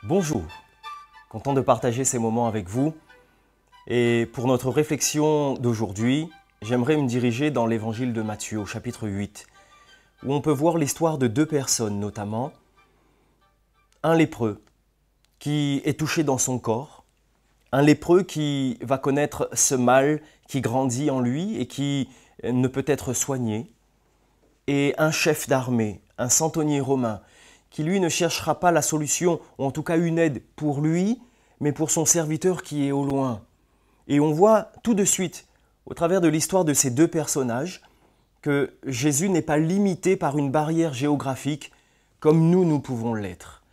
Bonjour, content de partager ces moments avec vous. Et pour notre réflexion d'aujourd'hui, j'aimerais me diriger dans l'évangile de Matthieu au chapitre 8, où on peut voir l'histoire de deux personnes notamment. Un lépreux qui est touché dans son corps, un lépreux qui va connaître ce mal qui grandit en lui et qui ne peut être soigné, et un chef d'armée, un centenier romain, qui lui ne cherchera pas la solution, ou en tout cas une aide pour lui, mais pour son serviteur qui est au loin. Et on voit tout de suite, au travers de l'histoire de ces deux personnages, que Jésus n'est pas limité par une barrière géographique comme nous pouvons l'être.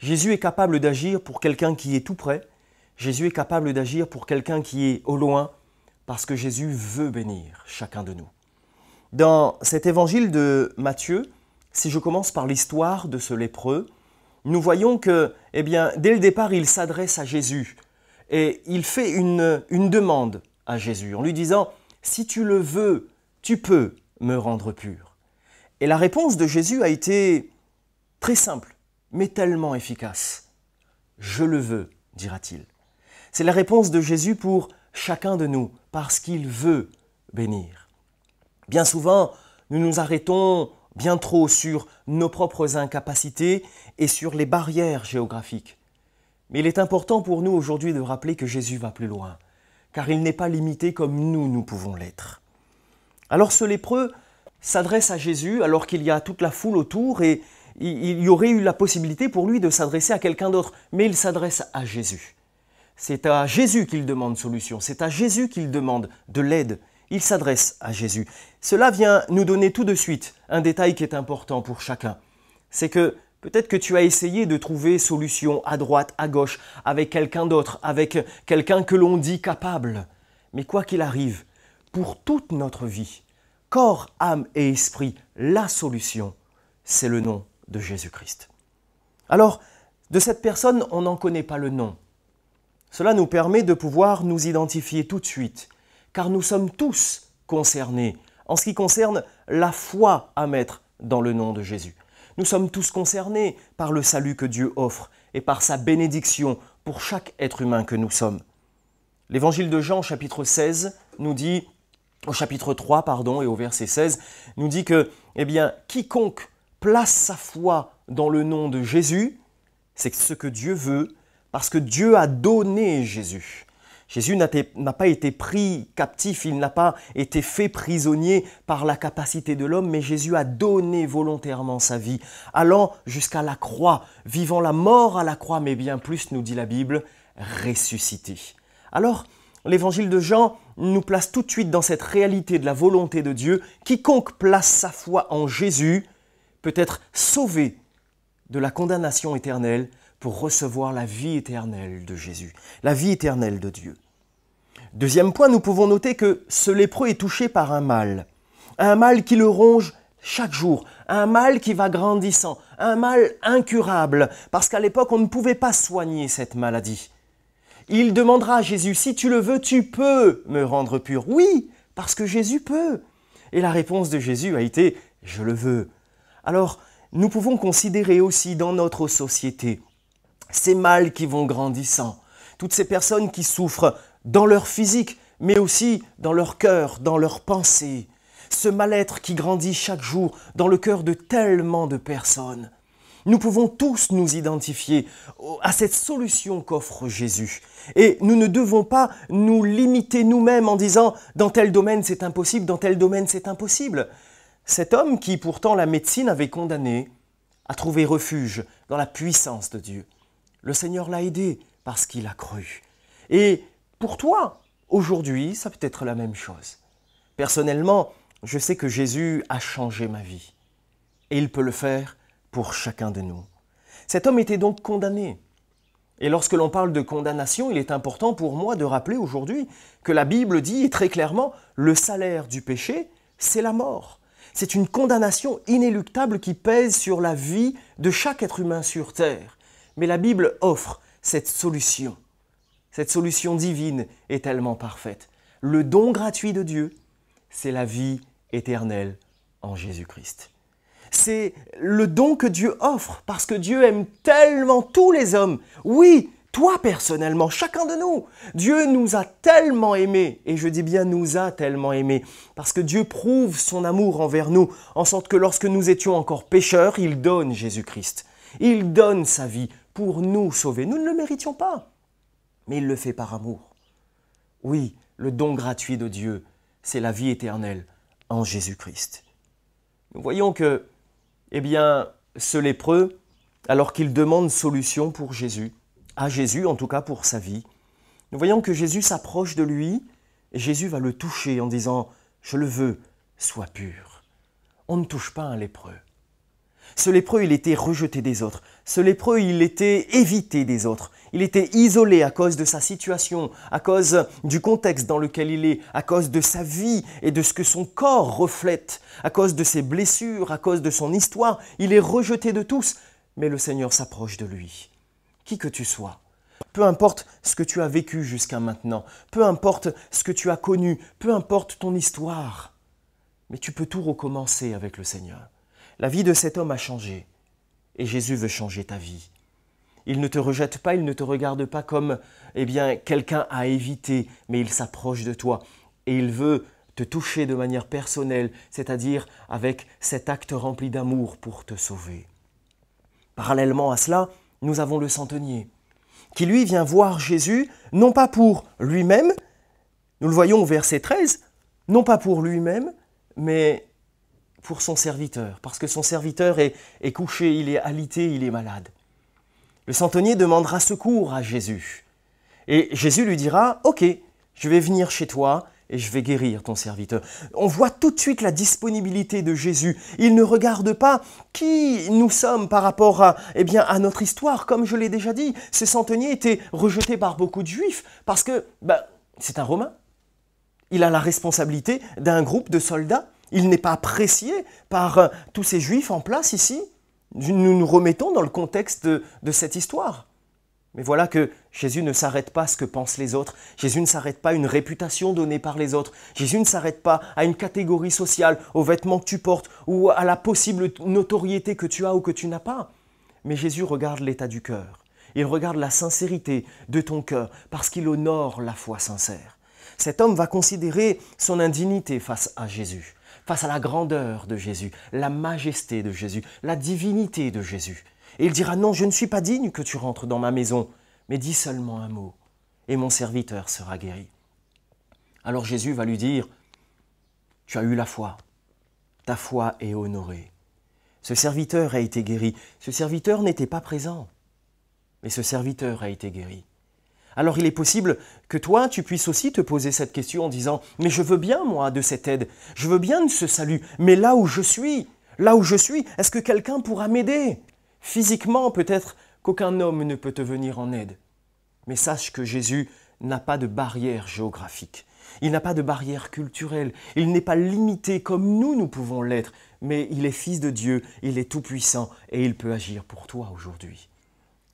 Jésus est capable d'agir pour quelqu'un qui est tout près, Jésus est capable d'agir pour quelqu'un qui est au loin, parce que Jésus veut bénir chacun de nous. Dans cet évangile de Matthieu, si je commence par l'histoire de ce lépreux, nous voyons que, dès le départ, il s'adresse à Jésus et il fait une demande à Jésus en lui disant « Si tu le veux, tu peux me rendre pur ». Et la réponse de Jésus a été très simple, mais tellement efficace. « Je le veux », dira-t-il. C'est la réponse de Jésus pour chacun de nous, parce qu'il veut bénir. Bien souvent, nous nous arrêtons bien trop sur nos propres incapacités et sur les barrières géographiques. Mais il est important pour nous aujourd'hui de rappeler que Jésus va plus loin, car il n'est pas limité comme nous pouvons l'être. Alors ce lépreux s'adresse à Jésus alors qu'il y a toute la foule autour et il y aurait eu la possibilité pour lui de s'adresser à quelqu'un d'autre, mais il s'adresse à Jésus. C'est à Jésus qu'il demande solution, c'est à Jésus qu'il demande de l'aide. Il s'adresse à Jésus. Cela vient nous donner tout de suite un détail qui est important pour chacun. C'est que peut-être que tu as essayé de trouver solution à droite, à gauche, avec quelqu'un d'autre, avec quelqu'un que l'on dit capable. Mais quoi qu'il arrive, pour toute notre vie, corps, âme et esprit, la solution, c'est le nom de Jésus-Christ. Alors, de cette personne, on n'en connaît pas le nom. Cela nous permet de pouvoir nous identifier tout de suite, car nous sommes tous concernés en ce qui concerne la foi à mettre dans le nom de Jésus. Nous sommes tous concernés par le salut que Dieu offre et par sa bénédiction pour chaque être humain que nous sommes. L'évangile de Jean, chapitre 16, nous dit, au chapitre 3, et au verset 16, nous dit que, quiconque place sa foi dans le nom de Jésus, c'est ce que Dieu veut, parce que Dieu a donné Jésus. Jésus n'a pas été pris captif, il n'a pas été fait prisonnier par la capacité de l'homme, mais Jésus a donné volontairement sa vie, allant jusqu'à la croix, vivant la mort à la croix, mais bien plus, nous dit la Bible, ressuscité. Alors, l'évangile de Jean nous place tout de suite dans cette réalité de la volonté de Dieu. Quiconque place sa foi en Jésus peut être sauvé de la condamnation éternelle pour recevoir la vie éternelle de Jésus, la vie éternelle de Dieu. Deuxième point, nous pouvons noter que ce lépreux est touché par un mal qui le ronge chaque jour, un mal qui va grandissant, un mal incurable, parce qu'à l'époque, on ne pouvait pas soigner cette maladie. Il demandera à Jésus, si tu le veux, tu peux me rendre pur. Oui, parce que Jésus peut. Et la réponse de Jésus a été, je le veux. Alors, nous pouvons considérer aussi dans notre société ces mâles qui vont grandissant, toutes ces personnes qui souffrent dans leur physique, mais aussi dans leur cœur, dans leurs pensées, ce mal-être qui grandit chaque jour dans le cœur de tellement de personnes. Nous pouvons tous nous identifier à cette solution qu'offre Jésus. Et nous ne devons pas nous limiter nous-mêmes en disant « dans tel domaine c'est impossible, dans tel domaine c'est impossible ». Cet homme qui pourtant la médecine avait condamné a trouvé refuge dans la puissance de Dieu. Le Seigneur l'a aidé parce qu'il a cru. Et pour toi, aujourd'hui, ça peut être la même chose. Personnellement, je sais que Jésus a changé ma vie. Et il peut le faire pour chacun de nous. Cet homme était donc condamné. Et lorsque l'on parle de condamnation, il est important pour moi de rappeler aujourd'hui que la Bible dit très clairement « le salaire du péché, c'est la mort ». C'est une condamnation inéluctable qui pèse sur la vie de chaque être humain sur terre. Mais la Bible offre cette solution. Cette solution divine est tellement parfaite. Le don gratuit de Dieu, c'est la vie éternelle en Jésus-Christ. c'est le don que Dieu offre, parce que Dieu aime tellement tous les hommes. Oui, toi personnellement, chacun de nous. Dieu nous a tellement aimés, et je dis bien nous a tellement aimés, parce que Dieu prouve son amour envers nous, en sorte que lorsque nous étions encore pécheurs, il donne Jésus-Christ. Il donne sa vie pour nous sauver. Nous ne le méritions pas, mais il le fait par amour. Oui, le don gratuit de Dieu, c'est la vie éternelle en Jésus-Christ. Nous voyons que, eh bien, ce lépreux, alors qu'il demande solution pour Jésus, à Jésus en tout cas pour sa vie, nous voyons que Jésus s'approche de lui et Jésus va le toucher en disant « Je le veux, sois pur ». On ne touche pas un lépreux. Ce lépreux, il était rejeté des autres. Ce lépreux, il était évité des autres. Il était isolé à cause de sa situation, à cause du contexte dans lequel il est, à cause de sa vie et de ce que son corps reflète, à cause de ses blessures, à cause de son histoire. Il est rejeté de tous, mais le Seigneur s'approche de lui. Qui que tu sois, peu importe ce que tu as vécu jusqu'à maintenant, peu importe ce que tu as connu, peu importe ton histoire, mais tu peux tout recommencer avec le Seigneur. La vie de cet homme a changé et Jésus veut changer ta vie. Il ne te rejette pas, il ne te regarde pas comme quelqu'un à éviter, mais il s'approche de toi et il veut te toucher de manière personnelle, c'est-à-dire avec cet acte rempli d'amour pour te sauver. Parallèlement à cela, nous avons le centenier qui lui vient voir Jésus, non pas pour lui-même, nous le voyons au verset 13, non pas pour lui-même, mais pour son serviteur, parce que son serviteur est couché, il est alité, il est malade. Le centenier demandera secours à Jésus. Et Jésus lui dira, « Ok, je vais venir chez toi et je vais guérir ton serviteur. » On voit tout de suite la disponibilité de Jésus. Il ne regarde pas qui nous sommes par rapport à notre histoire. Comme je l'ai déjà dit, ce centenier était rejeté par beaucoup de Juifs parce que c'est un Romain. Il a la responsabilité d'un groupe de soldats. Il n'est pas apprécié par tous ces Juifs en place ici. Nous nous remettons dans le contexte de cette histoire. Mais voilà que Jésus ne s'arrête pas à ce que pensent les autres. Jésus ne s'arrête pas à une réputation donnée par les autres. Jésus ne s'arrête pas à une catégorie sociale, aux vêtements que tu portes ou à la possible notoriété que tu as ou que tu n'as pas. Mais Jésus regarde l'état du cœur. Il regarde la sincérité de ton cœur parce qu'il honore la foi sincère. Cet homme va considérer son indignité face à Jésus, face à la grandeur de Jésus, la majesté de Jésus, la divinité de Jésus. Et il dira, non, je ne suis pas digne que tu rentres dans ma maison, mais dis seulement un mot, et mon serviteur sera guéri. Alors Jésus va lui dire, tu as eu la foi, ta foi est honorée. Ce serviteur a été guéri. Ce serviteur n'était pas présent, mais ce serviteur a été guéri. Alors il est possible que toi, tu puisses aussi te poser cette question en disant « Mais je veux bien, moi, de cette aide. Je veux bien de ce salut. Mais là où je suis, est-ce que quelqu'un pourra m'aider ?» Physiquement, peut-être qu'aucun homme ne peut te venir en aide. Mais sache que Jésus n'a pas de barrière géographique. Il n'a pas de barrière culturelle. Il n'est pas limité comme nous pouvons l'être. Mais il est fils de Dieu, il est tout-puissant et il peut agir pour toi aujourd'hui.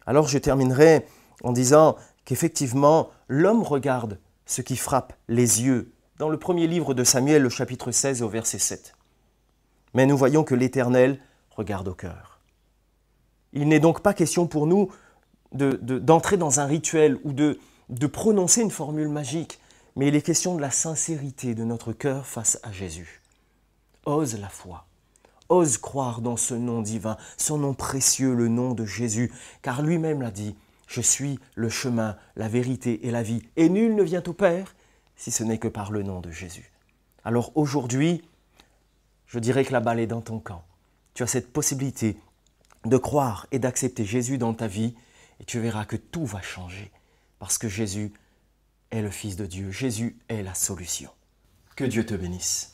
Alors je terminerai en disant qu'effectivement, l'homme regarde ce qui frappe les yeux. Dans le premier livre de Samuel, le chapitre 16 au verset 7. Mais nous voyons que l'Éternel regarde au cœur. Il n'est donc pas question pour nous d'entrer dans un rituel ou de prononcer une formule magique, mais il est question de la sincérité de notre cœur face à Jésus. Ose la foi, ose croire dans ce nom divin, son nom précieux, le nom de Jésus, car lui-même l'a dit, « Je suis le chemin, la vérité et la vie, et nul ne vient au Père si ce n'est que par le nom de Jésus. » Alors aujourd'hui, je dirais que la balle est dans ton camp. Tu as cette possibilité de croire et d'accepter Jésus dans ta vie et tu verras que tout va changer parce que Jésus est le Fils de Dieu. Jésus est la solution. Que Dieu te bénisse.